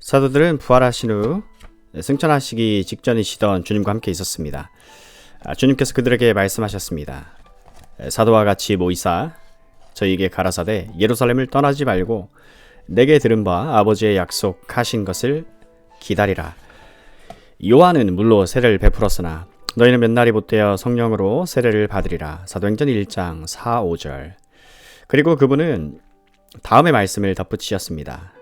사도들은 부활하신 후 승천하시기 직전이시던 주님과 함께 있었습니다. 주님께서 그들에게 말씀하셨습니다. 사도와 같이 모이사 저희에게 가라사대 예루살렘을 떠나지 말고 내게 들은 바 아버지의 약속하신 것을 기다리라. 요한은 물로 세례를 베풀었으나 너희는 몇 날이 못되어 성령으로 세례를 받으리라. 사도행전 1장 4, 5절. 그리고 그분은 다음의 말씀을 덧붙이셨습니다.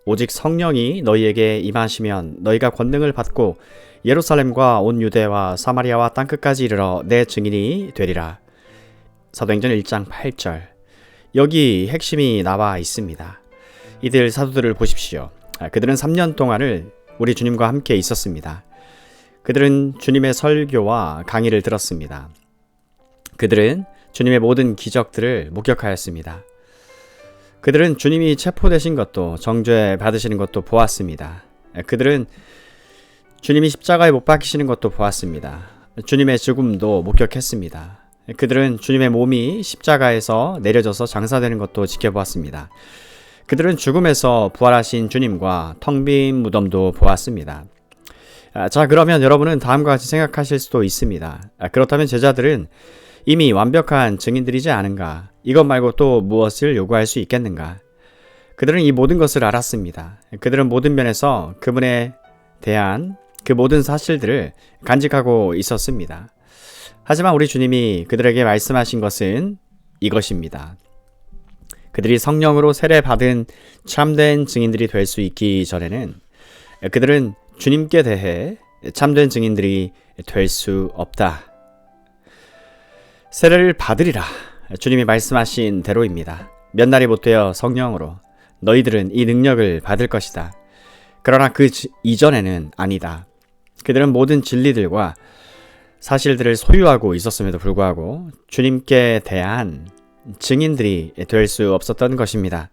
오직 성령이 너희에게 임하시면 너희가 권능을 받고 예루살렘과 온 유대와 사마리아와 땅끝까지 이르러 내 증인이 되리라. 사도행전 1장 8절. 여기 핵심이 나와 있습니다. 이들 사도들을 보십시오. 그들은 3년 동안을 우리 주님과 함께 있었습니다. 그들은 주님의 설교와 강의를 들었습니다. 그들은 주님의 모든 기적들을 목격하였습니다. 그들은 주님이 체포되신 것도 정죄 받으시는 것도 보았습니다. 그들은 주님이 십자가에 못 박히시는 것도 보았습니다. 주님의 죽음도 목격했습니다. 그들은 주님의 몸이 십자가에서 내려져서 장사되는 것도 지켜보았습니다. 그들은 죽음에서 부활하신 주님과 텅 빈 무덤도 보았습니다. 자, 그러면 여러분은 다음과 같이 생각하실 수도 있습니다. 그렇다면 제자들은 이미 완벽한 증인들이지 않은가? 이것 말고 또 무엇을 요구할 수 있겠는가? 그들은 이 모든 것을 알았습니다. 그들은 모든 면에서 그분에 대한 그 모든 사실들을 간직하고 있었습니다. 하지만 우리 주님이 그들에게 말씀하신 것은 이것입니다. 그들이 성령으로 세례받은 참된 증인들이 될 수 있기 전에는 그들은 주님께 대해 참된 증인들이 될 수 없다. 세례를 받으리라. 주님이 말씀하신 대로입니다. 몇 날이 못되어 성령으로 너희들은 이 능력을 받을 것이다. 그러나 그 이전에는 아니다. 그들은 모든 진리들과 사실들을 소유하고 있었음에도 불구하고 주님께 대한 증인들이 될 수 없었던 것입니다.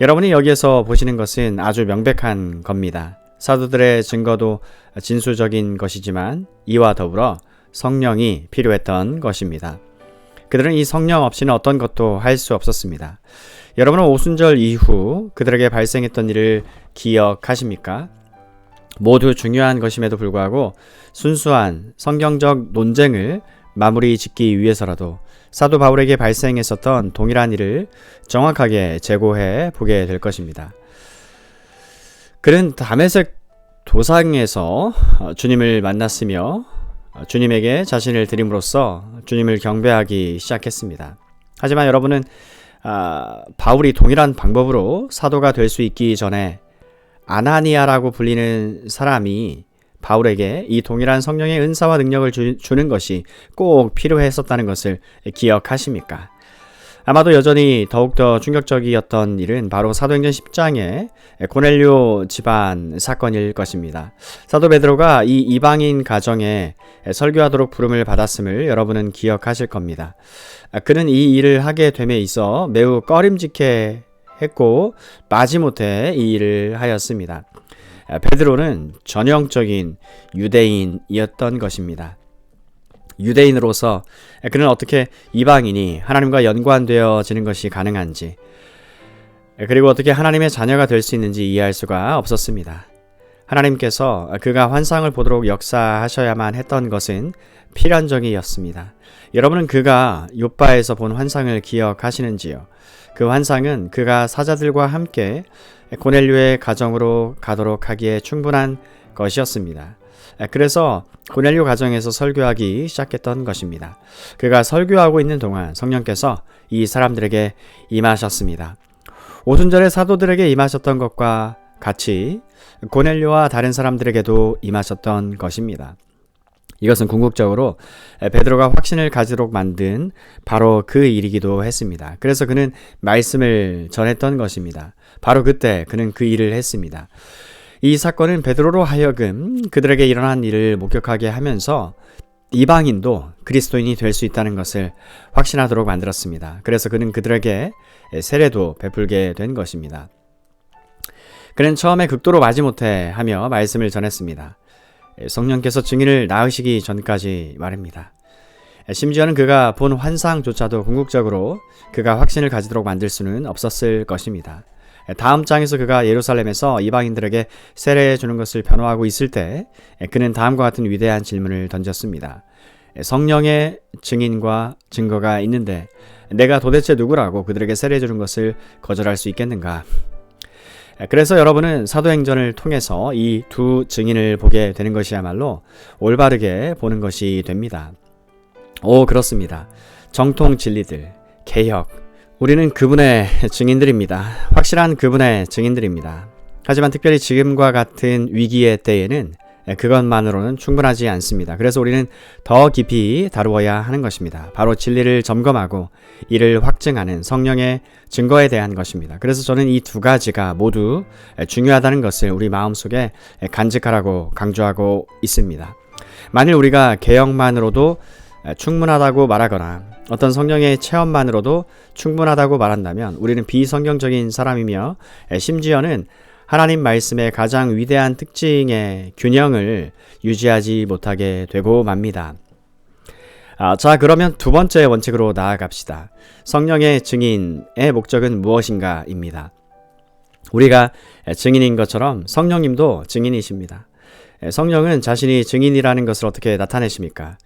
여러분이 여기에서 보시는 것은 아주 명백한 겁니다. 사도들의 증거도 진수적인 것이지만 이와 더불어 성령이 필요했던 것입니다. 그들은 이 성령 없이는 어떤 것도 할 수 없었습니다. 여러분은 오순절 이후 그들에게 발생했던 일을 기억하십니까? 모두 중요한 것임에도 불구하고 순수한 성경적 논쟁을 마무리 짓기 위해서라도 사도 바울에게 발생했었던 동일한 일을 정확하게 재고해 보게 될 것입니다. 그는 다메섹 도상에서 주님을 만났으며 주님에게 자신을 드림으로써 주님을 경배하기 시작했습니다. 하지만 여러분은 바울이 동일한 방법으로 사도가 될 수 있기 전에 아나니아라고 불리는 사람이 바울에게 이 동일한 성령의 은사와 능력을 주는 것이 꼭 필요했었다는 것을 기억하십니까? 아마도 여전히 더욱더 충격적이었던 일은 바로 사도행전 10장의 고넬료 집안 사건일 것입니다. 사도 베드로가 이 이방인 가정에 설교하도록 부름을 받았음을 여러분은 기억하실 겁니다. 그는 이 일을 하게 됨에 있어 매우 꺼림직해 했고 마지못해 이 일을 하였습니다. 베드로는 전형적인 유대인이었던 것입니다. 유대인으로서 그는 어떻게 이방인이 하나님과 연관되어지는 것이 가능한지, 그리고 어떻게 하나님의 자녀가 될 수 있는지 이해할 수가 없었습니다. 하나님께서 그가 환상을 보도록 역사하셔야만 했던 것은 필연적이었습니다. 여러분은 그가 욥바에서 본 환상을 기억하시는지요? 그 환상은 그가 사자들과 함께 고넬료의 가정으로 가도록 하기에 충분한 것이었습니다. 그래서 고넬료 가정에서 설교하기 시작했던 것입니다. 그가 설교하고 있는 동안 성령께서 이 사람들에게 임하셨습니다. 오순절에 사도들에게 임하셨던 것과 같이 고넬료와 다른 사람들에게도 임하셨던 것입니다. 이것은 궁극적으로 베드로가 확신을 가지도록 만든 바로 그 일이기도 했습니다. 그래서 그는 말씀을 전했던 것입니다. 바로 그때 그는 그 일을 했습니다. 이 사건은 베드로로 하여금 그들에게 일어난 일을 목격하게 하면서 이방인도 그리스도인이 될 수 있다는 것을 확신하도록 만들었습니다. 그래서 그는 그들에게 세례도 베풀게 된 것입니다. 그는 처음에 극도로 마지못해 하며 말씀을 전했습니다. 성령께서 증인을 낳으시기 전까지 말입니다. 심지어는 그가 본 환상조차도 궁극적으로 그가 확신을 가지도록 만들 수는 없었을 것입니다. 다음 장에서 그가 예루살렘에서 이방인들에게 세례해 주는 것을 변호하고 있을 때 그는 다음과 같은 위대한 질문을 던졌습니다. 성령의 증인과 증거가 있는데 내가 도대체 누구라고 그들에게 세례해 주는 것을 거절할 수 있겠는가? 그래서 여러분은 사도행전을 통해서 이 두 증인을 보게 되는 것이야말로 올바르게 보는 것이 됩니다. 그렇습니다. 정통 진리들, 개혁, 우리는 그분의 증인들입니다. 확실한 그분의 증인들입니다. 하지만 특별히 지금과 같은 위기의 때에는 그것만으로는 충분하지 않습니다. 그래서 우리는 더 깊이 다루어야 하는 것입니다. 바로 진리를 점검하고 이를 확증하는 성령의 증거에 대한 것입니다. 그래서 저는 이 두 가지가 모두 중요하다는 것을 우리 마음속에 간직하라고 강조하고 있습니다. 만일 우리가 개혁만으로도 충분하다고 말하거나 어떤 성령의 체험만으로도 충분하다고 말한다면 우리는 비성경적인 사람이며 심지어는 하나님 말씀의 가장 위대한 특징의 균형을 유지하지 못하게 되고 맙니다. 자, 그러면 두 번째 원칙으로 나아갑시다. 성령의 증인의 목적은 무엇인가입니다. 우리가 증인인 것처럼 성령님도 증인이십니다. 성령은 자신이 증인이라는 것을 어떻게 나타내십니까?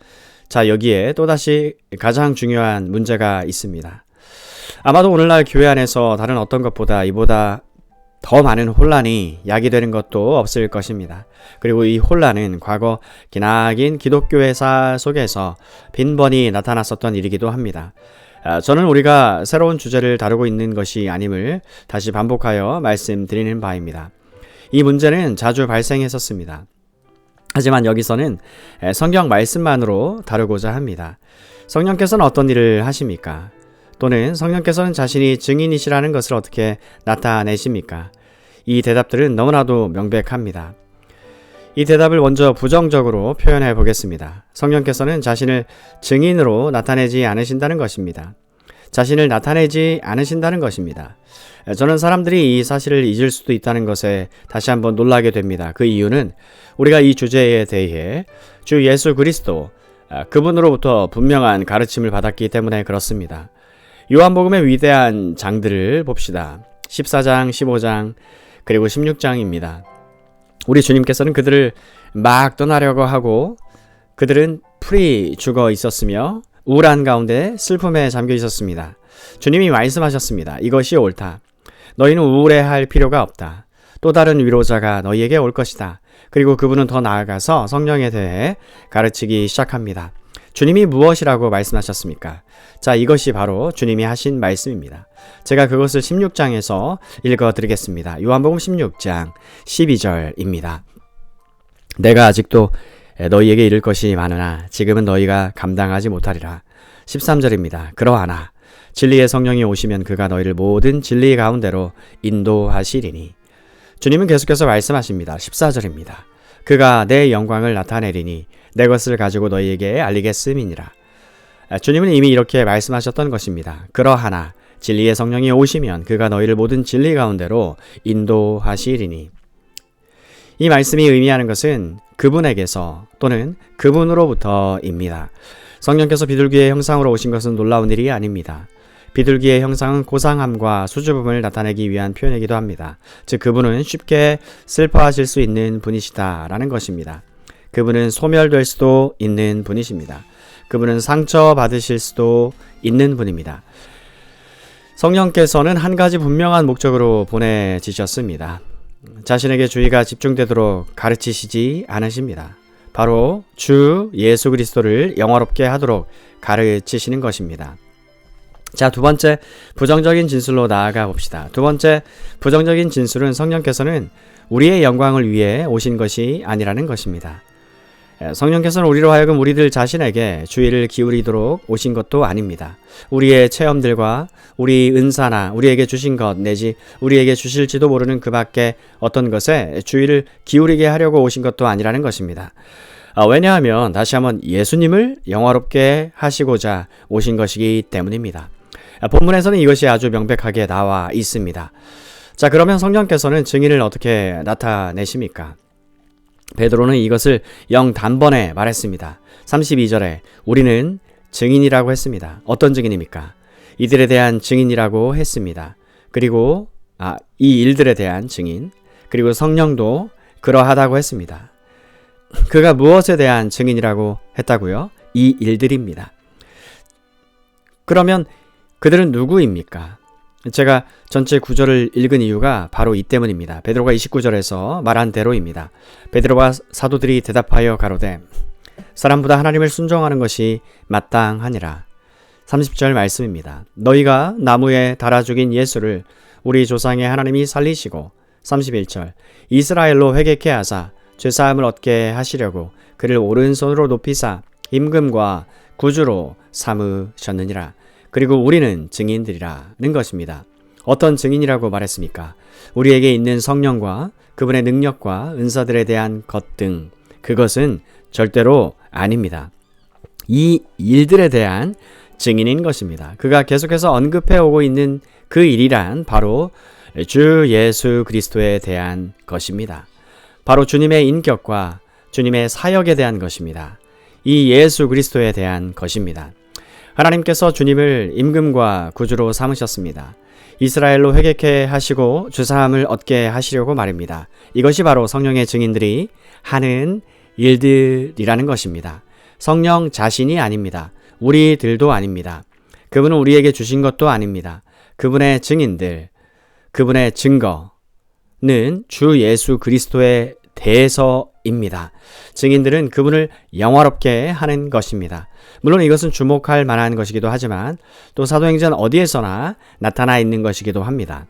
자, 여기에 또다시 가장 중요한 문제가 있습니다. 아마도 오늘날 교회 안에서 다른 어떤 것보다 이보다 더 많은 혼란이 야기되는 것도 없을 것입니다. 그리고 이 혼란은 과거 기나긴 기독교회사 속에서 빈번히 나타났었던 일이기도 합니다. 저는 우리가 새로운 주제를 다루고 있는 것이 아님을 다시 반복하여 말씀드리는 바입니다. 이 문제는 자주 발생했었습니다. 하지만 여기서는 성경 말씀만으로 다루고자 합니다. 성령께서는 어떤 일을 하십니까? 또는 성령께서는 자신이 증인이시라는 것을 어떻게 나타내십니까? 이 대답들은 너무나도 명백합니다. 이 대답을 먼저 부정적으로 표현해 보겠습니다. 성령께서는 자신을 증인으로 나타내지 않으신다는 것입니다. 자신을 나타내지 않으신다는 것입니다. 저는 사람들이 이 사실을 잊을 수도 있다는 것에 다시 한번 놀라게 됩니다. 그 이유는 우리가 이 주제에 대해 주 예수 그리스도 그분으로부터 분명한 가르침을 받았기 때문에 그렇습니다. 요한복음의 위대한 장들을 봅시다. 14장, 15장, 그리고 16장입니다. 우리 주님께서는 그들을 막 떠나려고 하고 그들은 풀이 죽어 있었으며 우울한 가운데 슬픔에 잠겨 있었습니다. 주님이 말씀하셨습니다. 이것이 옳다. 너희는 우울해할 필요가 없다. 또 다른 위로자가 너희에게 올 것이다. 그리고 그분은 더 나아가서 성령에 대해 가르치기 시작합니다. 주님이 무엇이라고 말씀하셨습니까? 자, 이것이 바로 주님이 하신 말씀입니다. 제가 그것을 16장에서 읽어드리겠습니다. 요한복음 16장 12절입니다. 내가 아직도 너희에게 이를 것이 많으나 지금은 너희가 감당하지 못하리라. 13절입니다. 그러하나 진리의 성령이 오시면 그가 너희를 모든 진리 가운데로 인도하시리니. 주님은 계속해서 말씀하십니다. 14절입니다. 그가 내 영광을 나타내리니 내 것을 가지고 너희에게 알리겠음이니라. 주님은 이미 이렇게 말씀하셨던 것입니다. 그러하나 진리의 성령이 오시면 그가 너희를 모든 진리 가운데로 인도하시리니. 이 말씀이 의미하는 것은 그분에게서 또는 그분으로부터입니다. 성령께서 비둘기의 형상으로 오신 것은 놀라운 일이 아닙니다. 비둘기의 형상은 고상함과 수줍음을 나타내기 위한 표현이기도 합니다. 즉 그분은 쉽게 슬퍼하실 수 있는 분이시다라는 것입니다. 그분은 소멸될 수도 있는 분이십니다. 그분은 상처받으실 수도 있는 분입니다. 성령께서는 한 가지 분명한 목적으로 보내지셨습니다. 자신에게 주의가 집중되도록 가르치시지 않으십니다. 바로 주 예수 그리스도를 영화롭게 하도록 가르치시는 것입니다. 자, 두 번째 부정적인 진술로 나아가 봅시다. 두 번째 부정적인 진술은 성령께서는 우리의 영광을 위해 오신 것이 아니라는 것입니다. 성령께서는 우리로 하여금 우리들 자신에게 주의를 기울이도록 오신 것도 아닙니다. 우리의 체험들과 우리 은사나 우리에게 주신 것 내지 우리에게 주실지도 모르는 그 밖에 어떤 것에 주의를 기울이게 하려고 오신 것도 아니라는 것입니다. 왜냐하면 다시 한번 예수님을 영화롭게 하시고자 오신 것이기 때문입니다. 본문에서는 이것이 아주 명백하게 나와 있습니다. 자, 그러면 성령께서는 증인을 어떻게 나타내십니까? 베드로는 이것을 단번에 말했습니다. 32절에 우리는 증인이라고 했습니다. 어떤 증인입니까? 이들에 대한 증인이라고 했습니다. 그리고 이 일들에 대한 증인, 그리고 성령도 그러하다고 했습니다. 그가 무엇에 대한 증인이라고 했다고요? 이 일들입니다. 그러면 그들은 누구입니까? 제가 전체 구절을 읽은 이유가 바로 이 때문입니다. 베드로가 29절에서 말한 대로입니다. 베드로와 사도들이 대답하여 가로되 사람보다 하나님을 순종하는 것이 마땅하니라. 30절 말씀입니다. 너희가 나무에 달아 죽인 예수를 우리 조상의 하나님이 살리시고 31절 이스라엘로 회개케 하사 죄사함을 얻게 하시려고 그를 오른손으로 높이사 임금과 구주로 삼으셨느니라. 그리고 우리는 증인들이라는 것입니다. 어떤 증인이라고 말했습니까? 우리에게 있는 성령과 그분의 능력과 은사들에 대한 것 등 그것은 절대로 아닙니다. 이 일들에 대한 증인인 것입니다. 그가 계속해서 언급해 오고 있는 그 일이란 바로 주 예수 그리스도에 대한 것입니다. 바로 주님의 인격과 주님의 사역에 대한 것입니다. 이 예수 그리스도에 대한 것입니다. 하나님께서 주님을 임금과 구주로 삼으셨습니다. 이스라엘로 회개케 하시고 죄사함을 얻게 하시려고 말입니다. 이것이 바로 성령의 증인들이 하는 일들이라는 것입니다. 성령 자신이 아닙니다. 우리들도 아닙니다. 그분은 우리에게 주신 것도 아닙니다. 그분의 증인들, 그분의 증거는 주 예수 그리스도에 대해서입니다. 증인들은 그분을 영화롭게 하는 것입니다. 물론 이것은 주목할 만한 것이기도 하지만 또 사도행전 어디에서나 나타나 있는 것이기도 합니다.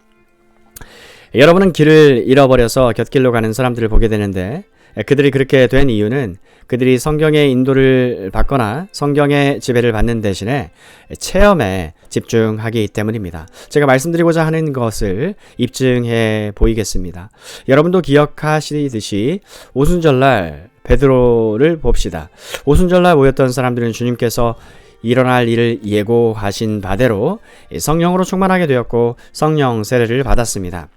여러분은 길을 잃어버려서 곁길로 가는 사람들을 보게 되는데 그들이 그렇게 된 이유는 그들이 성경의 인도를 받거나 성경의 지배를 받는 대신에 체험에 집중하기 때문입니다. 제가 말씀드리고자 하는 것을 입증해 보이겠습니다. 여러분도 기억하시듯이 오순절날 베드로를 봅시다. 오순절날 모였던 사람들은 주님께서 일어날 일을 예고하신 바대로 성령으로 충만하게 되었고 성령 세례를 받았습니다.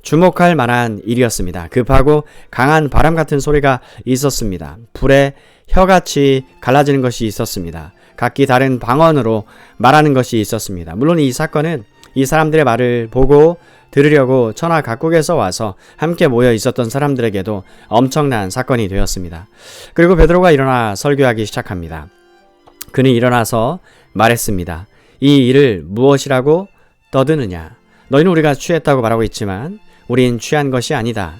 주목할 만한 일이었습니다. 급하고 강한 바람 같은 소리가 있었습니다. 불에 혀같이 갈라지는 것이 있었습니다. 각기 다른 방언으로 말하는 것이 있었습니다. 물론 이 사건은 이 사람들의 말을 보고 들으려고 천하 각국에서 와서 함께 모여 있었던 사람들에게도 엄청난 사건이 되었습니다. 그리고 베드로가 일어나 설교하기 시작합니다. 그는 일어나서 말했습니다. 이 일을 무엇이라고 떠드느냐? 너희는 우리가 취했다고 말하고 있지만 우린 취한 것이 아니다.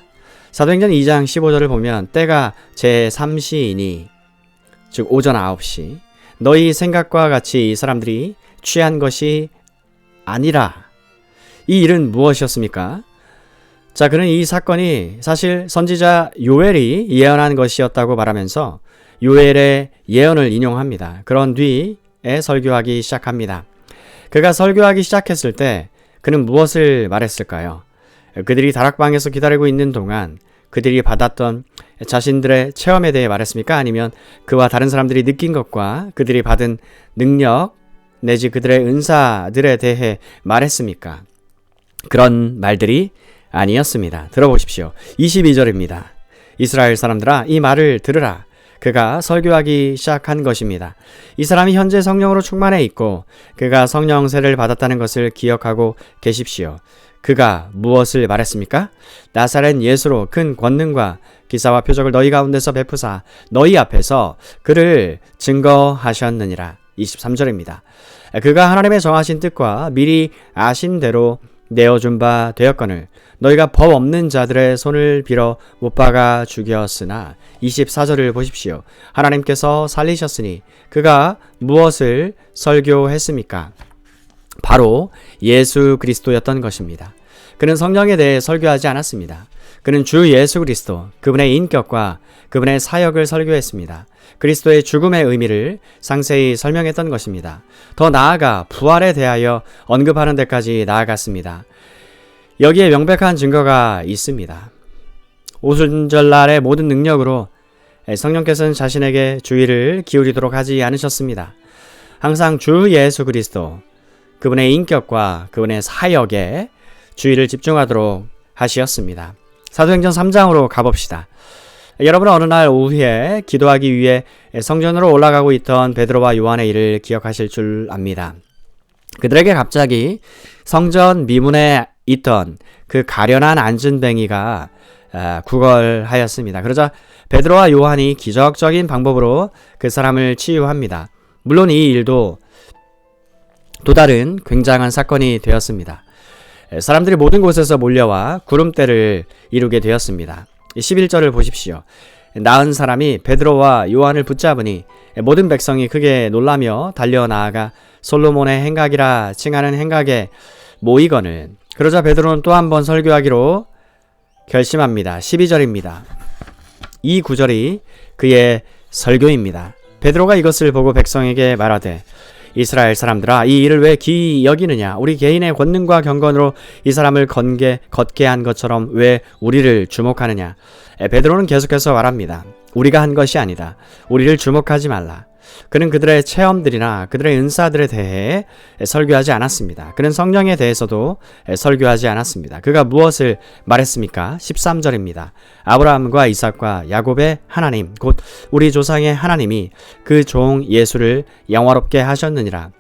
사도행전 2장 15절을 보면 때가 제3시이니 즉 오전 9시 너희 생각과 같이 이 사람들이 취한 것이 아니라. 이 일은 무엇이었습니까? 자, 그는 이 사건이 사실 선지자 요엘이 예언한 것이었다고 말하면서 요엘의 예언을 인용합니다. 그런 뒤에 설교하기 시작합니다. 그가 설교하기 시작했을 때 그는 무엇을 말했을까요? 그들이 다락방에서 기다리고 있는 동안 그들이 받았던 자신들의 체험에 대해 말했습니까? 아니면 그와 다른 사람들이 느낀 것과 그들이 받은 능력 내지 그들의 은사들에 대해 말했습니까? 그런 말들이 아니었습니다. 들어보십시오. 22절입니다. 이스라엘 사람들아 이 말을 들으라. 그가 설교하기 시작한 것입니다. 이 사람이 현재 성령으로 충만해 있고 그가 성령 세례를 받았다는 것을 기억하고 계십시오. 그가 무엇을 말했습니까? 나사렛 예수로 큰 권능과 기사와 표적을 너희 가운데서 베푸사 너희 앞에서 그를 증거하셨느니라. 23절입니다. 그가 하나님의 정하신 뜻과 미리 아신 대로 내어준 바 되었거늘 너희가 법 없는 자들의 손을 빌어 못 박아 죽였으나 24절을 보십시오. 하나님께서 살리셨으니 그가 무엇을 설교했습니까? 바로 예수 그리스도였던 것입니다. 그는 성령에 대해 설교하지 않았습니다. 그는 주 예수 그리스도, 그분의 인격과 그분의 사역을 설교했습니다. 그리스도의 죽음의 의미를 상세히 설명했던 것입니다. 더 나아가 부활에 대하여 언급하는 데까지 나아갔습니다. 여기에 명백한 증거가 있습니다. 오순절날의 모든 능력으로 성령께서는 자신에게 주의를 기울이도록 하지 않으셨습니다. 항상 주 예수 그리스도, 그분의 인격과 그분의 사역에 주의를 집중하도록 하시었습니다. 사도행전 3장으로 가봅시다. 여러분은 어느 날 오후에 기도하기 위해 성전으로 올라가고 있던 베드로와 요한의 일을 기억하실 줄 압니다. 그들에게 갑자기 성전 미문에 있던 그 가련한 안진뱅이가 구걸하였습니다. 그러자 베드로와 요한이 기적적인 방법으로 그 사람을 치유합니다. 물론 이 일도 또 다른 굉장한 사건이 되었습니다. 사람들이 모든 곳에서 몰려와 구름대를 이루게 되었습니다. 11절을 보십시오. 나은 사람이 베드로와 요한을 붙잡으니 모든 백성이 크게 놀라며 달려나아가 솔로몬의 행각이라 칭하는 행각에 모이거늘. 그러자 베드로는 또 한 번 설교하기로 결심합니다. 12절입니다. 이 구절이 그의 설교입니다. 베드로가 이것을 보고 백성에게 말하되 이스라엘 사람들아, 이 일을 왜 기이 여기느냐? 우리 개인의 권능과 경건으로 이 사람을 걷게 한 것처럼 왜 우리를 주목하느냐? 베드로는 계속해서 말합니다. 우리가 한 것이 아니다. 우리를 주목하지 말라. 그는 그들의 체험들이나 그들의 은사들에 대해 설교하지 않았습니다. 그는 성령에 대해서도 설교하지 않았습니다. 그가 무엇을 말했습니까? 13절입니다. 아브라함과 이삭과 야곱의 하나님, 곧 우리 조상의 하나님이 그 종 예수를 영화롭게 하셨느니라.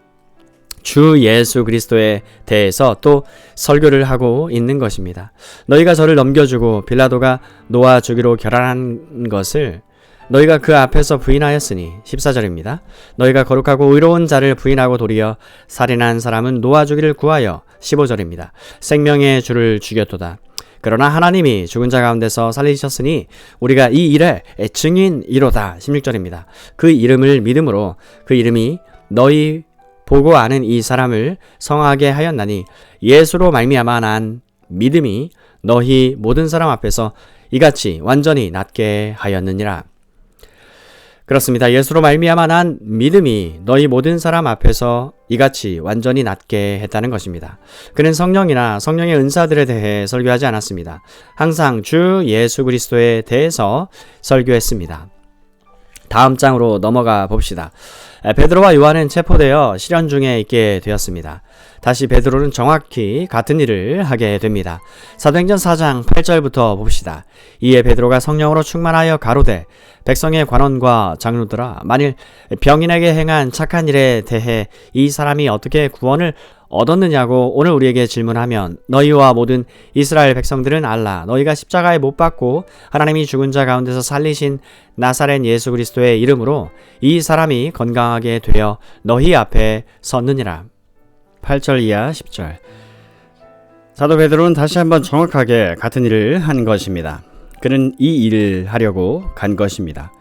주 예수 그리스도에 대해서 또 설교를 하고 있는 것입니다. 너희가 저를 넘겨주고 빌라도가 놓아주기로 결단한 것을 너희가 그 앞에서 부인하였으니 14절입니다. 너희가 거룩하고 의로운 자를 부인하고 도리어 살인한 사람은 놓아주기를 구하여 15절입니다. 생명의 주를 죽였도다. 그러나 하나님이 죽은 자 가운데서 살리셨으니 우리가 이 일의 증인이로다. 16절입니다. 그 이름을 믿음으로 그 이름이 너희 보고 아는 이 사람을 성하게 하였나니 예수로 말미암아 난 믿음이 너희 모든 사람 앞에서 이같이 완전히 낫게 하였느니라. 그렇습니다. 예수로 말미암아 난 믿음이 너희 모든 사람 앞에서 이같이 완전히 낫게 했다는 것입니다. 그는 성령이나 성령의 은사들에 대해 설교하지 않았습니다. 항상 주 예수 그리스도에 대해서 설교했습니다. 다음 장으로 넘어가 봅시다. 베드로와 요한은 체포되어 실현 중에 있게 되었습니다. 다시 베드로는 정확히 같은 일을 하게 됩니다. 사도행전 4장 8절부터 봅시다. 이에 베드로가 성령으로 충만하여 가로되 백성의 관원과 장로들아, 만일 병인에게 행한 착한 일에 대해 이 사람이 어떻게 구원을 얻었느냐고 오늘 우리에게 질문하면 너희와 모든 이스라엘 백성들은 알라. 너희가 십자가에 못 박고 하나님이 죽은 자 가운데서 살리신 나사렛 예수 그리스도의 이름으로 이 사람이 건강하게 되어 너희 앞에 섰느니라. 8절 이하 10절. 사도 베드로는 다시 한번 정확하게 같은 일을 한 것입니다. 그는 이 일을 하려고 간 것입니다.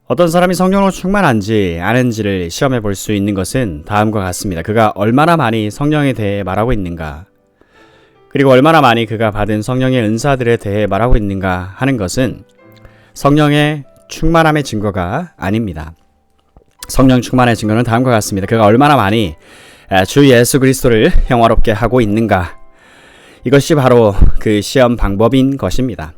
어떤 사람이 성령으로 충만한지 아닌지를 시험해 볼 수 있는 것은 다음과 같습니다. 그가 얼마나 많이 성령에 대해 말하고 있는가, 그리고 얼마나 많이 그가 받은 성령의 은사들에 대해 말하고 있는가 하는 것은 성령의 충만함의 증거가 아닙니다. 성령 충만의 증거는 다음과 같습니다. 그가 얼마나 많이 주 예수 그리스도를 영화롭게 하고 있는가, 이것이 바로 그 시험 방법인 것입니다.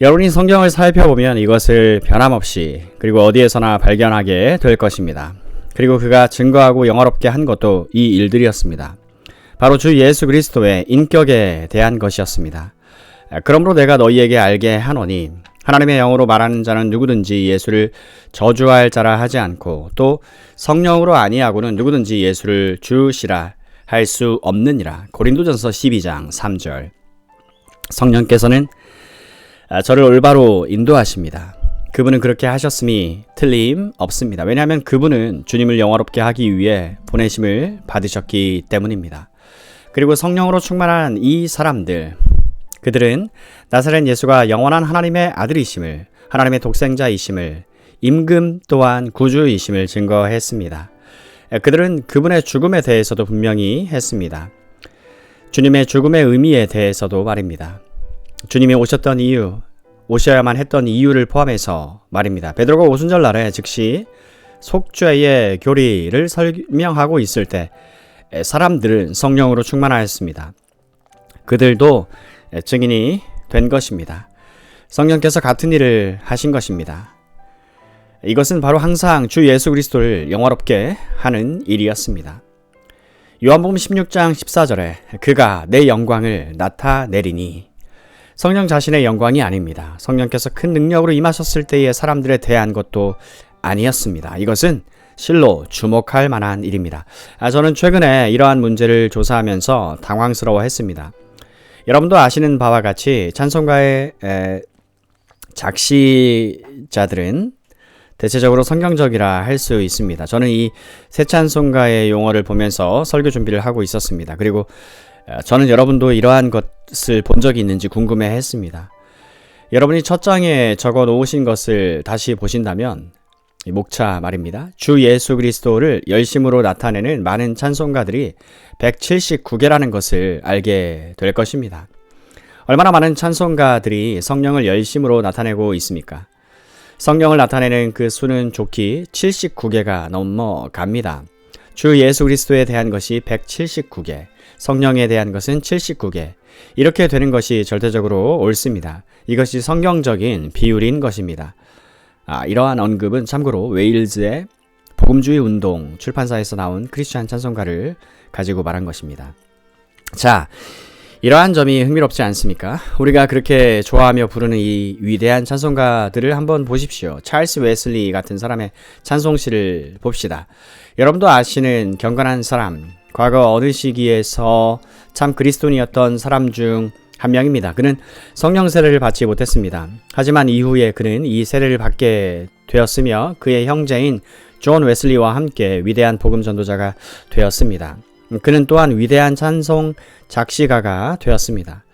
여러분이 성경을 살펴보면 이것을 변함없이 그리고 어디에서나 발견하게 될 것입니다. 그리고 그가 증거하고 영화롭게 한 것도 이 일들이었습니다. 바로 주 예수 그리스도의 인격에 대한 것이었습니다. 그러므로 내가 너희에게 알게 하노니 하나님의 영으로 말하는 자는 누구든지 예수를 저주할 자라 하지 않고 또 성령으로 아니하고는 누구든지 예수를 주시라 할 수 없느니라. 고린도전서 12장 3절. 성령께서는 저를 올바로 인도하십니다. 그분은 그렇게 하셨음이 틀림없습니다. 왜냐하면 그분은 주님을 영화롭게 하기 위해 보내심을 받으셨기 때문입니다. 그리고 성령으로 충만한 이 사람들, 그들은 나사렛 예수가 영원한 하나님의 아들이심을, 하나님의 독생자이심을, 임금 또한 구주이심을 증거했습니다. 그들은 그분의 죽음에 대해서도 분명히 했습니다. 주님의 죽음의 의미에 대해서도 말입니다. 주님이 오셨던 이유, 오셔야만 했던 이유를 포함해서 말입니다. 베드로가 오순절날에 즉시 속죄의 교리를 설명하고 있을 때 사람들은 성령으로 충만하였습니다. 그들도 증인이 된 것입니다. 성령께서 같은 일을 하신 것입니다. 이것은 바로 항상 주 예수 그리스도를 영화롭게 하는 일이었습니다. 요한복음 16장 14절에 그가 내 영광을 나타내리니, 성령 자신의 영광이 아닙니다. 성령께서 큰 능력으로 임하셨을 때에 사람들에 대한 것도 아니었습니다. 이것은 실로 주목할 만한 일입니다. 저는 최근에 이러한 문제를 조사하면서 당황스러워했습니다. 여러분도 아시는 바와 같이 찬송가의 작시자들은 대체적으로 성경적이라 할 수 있습니다. 저는 이 새 찬송가의 용어를 보면서 설교 준비를 하고 있었습니다. 그리고 저는 여러분도 이러한 것을 본 적이 있는지 궁금해했습니다. 여러분이 첫 장에 적어 놓으신 것을 다시 보신다면 목차 말입니다. 주 예수 그리스도를 열심으로 나타내는 많은 찬송가들이 179개라는 것을 알게 될 것입니다. 얼마나 많은 찬송가들이 성령을 열심으로 나타내고 있습니까? 성령을 나타내는 그 수는 좋게 79개가 넘어갑니다. 주 예수 그리스도에 대한 것이 179개, 성령에 대한 것은 79개. 이렇게 되는 것이 절대적으로 옳습니다. 이것이 성경적인 비율인 것입니다. 이러한 언급은 참고로 웨일즈의 복음주의 운동 출판사에서 나온 크리스찬 찬송가를 가지고 말한 것입니다. 자, 이러한 점이 흥미롭지 않습니까? 우리가 그렇게 좋아하며 부르는 이 위대한 찬송가들을 한번 보십시오. 찰스 웨슬리 같은 사람의 찬송시를 봅시다. 여러분도 아시는 경건한 사람, 과거 어느 시기에서 참 그리스도인이었던 사람 중 한 명입니다. 그는 성령 세례를 받지 못했습니다. 하지만 이후에 그는 이 세례를 받게 되었으며 그의 형제인 존 웨슬리와 함께 위대한 복음 전도자가 되었습니다. 그는 또한 위대한 찬송 작시가가 되었습니다.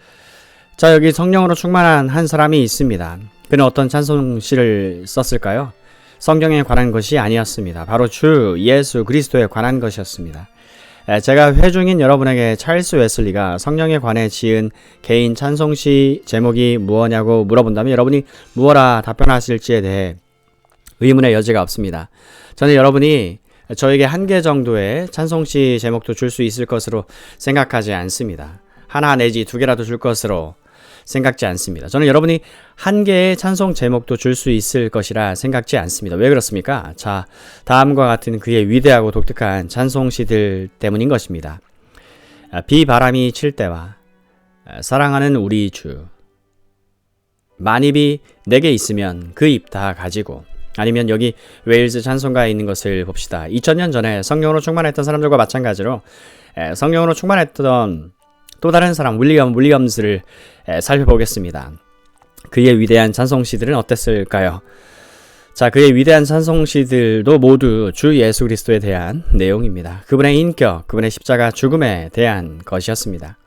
자, 여기 성령으로 충만한 한 사람이 있습니다. 그는 어떤 찬송시를 썼을까요? 성경에 관한 것이 아니었습니다. 바로 주 예수 그리스도에 관한 것이었습니다. 제가 회중인 여러분에게 찰스 웨슬리가 성령에 관해 지은 개인 찬송시 제목이 무엇냐고 물어본다면 여러분이 무엇라 답변하실지에 대해 의문의 여지가 없습니다. 저는 여러분이 저에게 한 개 정도의 찬송시 제목도 줄 수 있을 것으로 생각하지 않습니다. 하나 내지 두 개라도 줄 것으로 생각지 않습니다. 저는 여러분이 한 개의 찬송 제목도 줄 수 있을 것이라 생각지 않습니다. 왜 그렇습니까? 자, 다음과 같은 그의 위대하고 독특한 찬송시들 때문인 것입니다. 비바람이 칠 때와 사랑하는 우리 주, 만입이 내게 있으면 그 입 다 가지고, 아니면 여기 웨일즈 찬송가에 있는 것을 봅시다. 2000년 전에 성령으로 충만했던 사람들과 마찬가지로 성령으로 충만했던 또 다른 사람 윌리엄스를 살펴보겠습니다. 그의 위대한 찬송시들은 어땠을까요? 자, 그의 위대한 찬송시들도 모두 주 예수 그리스도에 대한 내용입니다. 그분의 인격, 그분의 십자가 죽음에 대한 것이었습니다.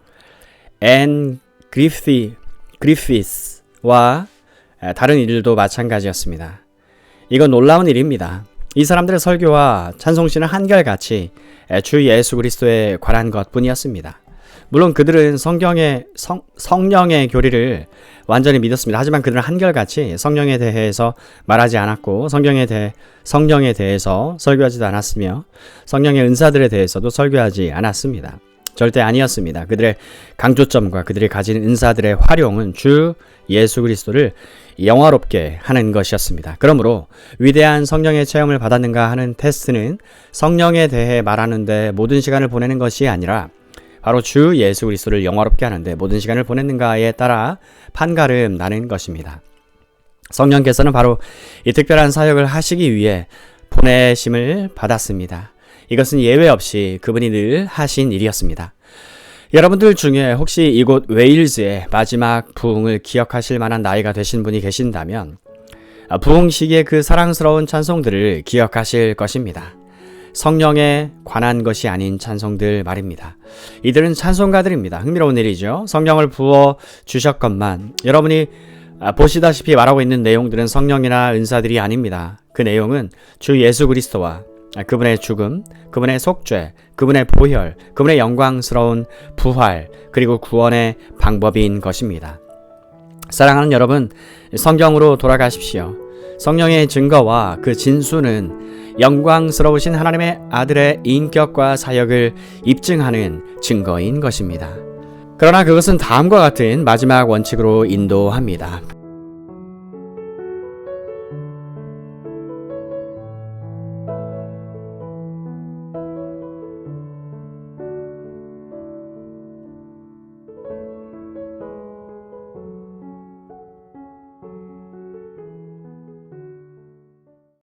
앤 그리피스와 다른 이들도 마찬가지였습니다. 이건 놀라운 일입니다. 이 사람들의 설교와 찬송시는 한결같이 주 예수 그리스도에 관한 것뿐이었습니다. 물론 그들은 성령의 교리를 완전히 믿었습니다. 하지만 그들은 한결같이 성령에 대해서 말하지 않았고 성령에 대해서 설교하지도 않았으며 성령의 은사들에 대해서도 설교하지 않았습니다. 절대 아니었습니다. 그들의 강조점과 그들이 가진 은사들의 활용은 주 예수 그리스도를 영화롭게 하는 것이었습니다. 그러므로 위대한 성령의 체험을 받았는가 하는 테스트는 성령에 대해 말하는데 모든 시간을 보내는 것이 아니라 바로 주 예수 그리스도를 영화롭게 하는데 모든 시간을 보냈는가에 따라 판가름 나는 것입니다. 성령께서는 바로 이 특별한 사역을 하시기 위해 보내심을 받았습니다. 이것은 예외 없이 그분이 늘 하신 일이었습니다. 여러분들 중에 혹시 이곳 웨일즈의 마지막 부흥을 기억하실 만한 나이가 되신 분이 계신다면 부흥 시기의 그 사랑스러운 찬송들을 기억하실 것입니다. 성령에 관한 것이 아닌 찬송들 말입니다. 이들은 찬송가들입니다. 흥미로운 일이죠. 성령을 부어 주셨건만 여러분이 보시다시피 말하고 있는 내용들은 성령이나 은사들이 아닙니다. 그 내용은 주 예수 그리스도와 그분의 죽음, 그분의 속죄, 그분의 보혈, 그분의 영광스러운 부활, 그리고 구원의 방법인 것입니다. 사랑하는 여러분, 성경으로 돌아가십시오. 성령의 증거와 그 진수는 영광스러우신 하나님의 아들의 인격과 사역을 입증하는 증거인 것입니다. 그러나 그것은 다음과 같은 마지막 원칙으로 인도합니다.